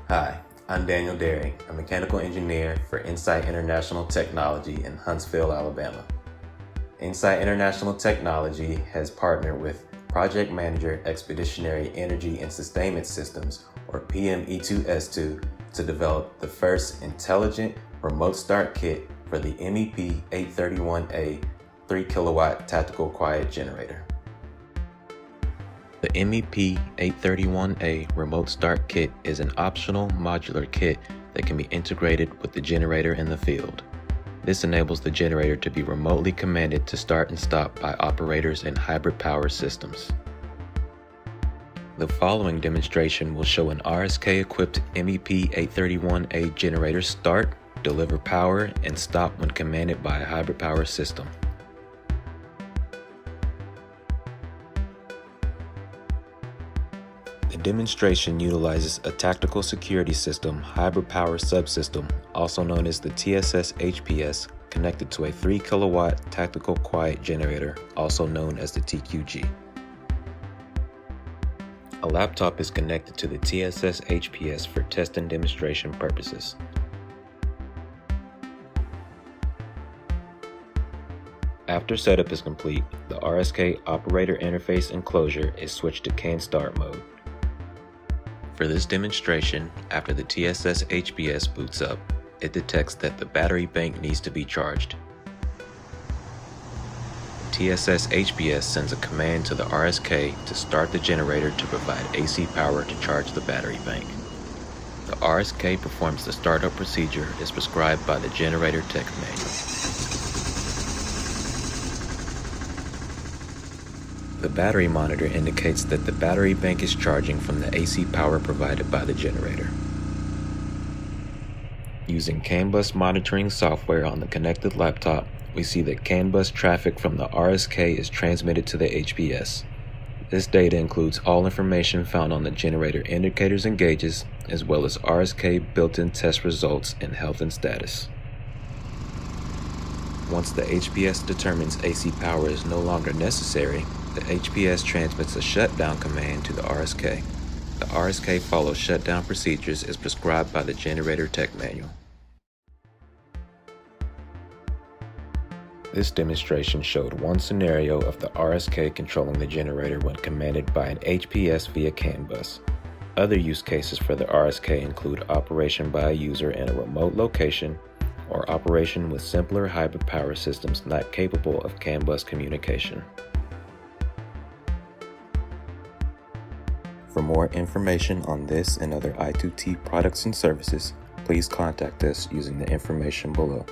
Hi, I'm Daniel Derry, a mechanical engineer for Insight International Technology in Huntsville, Alabama. Insight International Technology has partnered with Project Manager Expeditionary Energy and Sustainment Systems, or MEP-831A, to develop the first intelligent remote start kit for the MEP-831A 3 kilowatt tactical quiet generator. The MEP-831A Remote Start Kit is an optional modular kit that can be integrated with the generator in the field. This enables the generator to be remotely commanded to start and stop by operators in hybrid power systems. The following demonstration will show an RSK-equipped MEP-831A generator start, deliver power, and stop when commanded by a hybrid power system. The demonstration utilizes a tactical security system hybrid power subsystem, also known as the TSS-HPS, connected to a 3 kilowatt tactical quiet generator, also known as the TQG. A laptop is connected to the TSS-HPS for test and demonstration purposes. After setup is complete, the RSK operator interface enclosure is switched to CAN start mode. For this demonstration, after the TSS-HPS boots up, it detects that the battery bank needs to be charged. TSS-HPS sends a command to the RSK to start the generator to provide AC power to charge the battery bank. The RSK performs the startup procedure as prescribed by the generator tech manual. The battery monitor indicates that the battery bank is charging from the AC power provided by the generator. Using CAN bus monitoring software on the connected laptop, we see that CAN bus traffic from the RSK is transmitted to the HPS. This data includes all information found on the generator indicators and gauges, as well as RSK built-in test results and health and status. Once the HPS determines AC power is no longer necessary, the HPS transmits a shutdown command to the RSK. The RSK follows shutdown procedures as prescribed by the generator tech manual. This demonstration showed one scenario of the RSK controlling the generator when commanded by an HPS via CAN bus. Other use cases for the RSK include operation by a user in a remote location or operation with simpler hybrid power systems not capable of CAN bus communication. For more information on this and other I2T products and services, please contact us using the information below.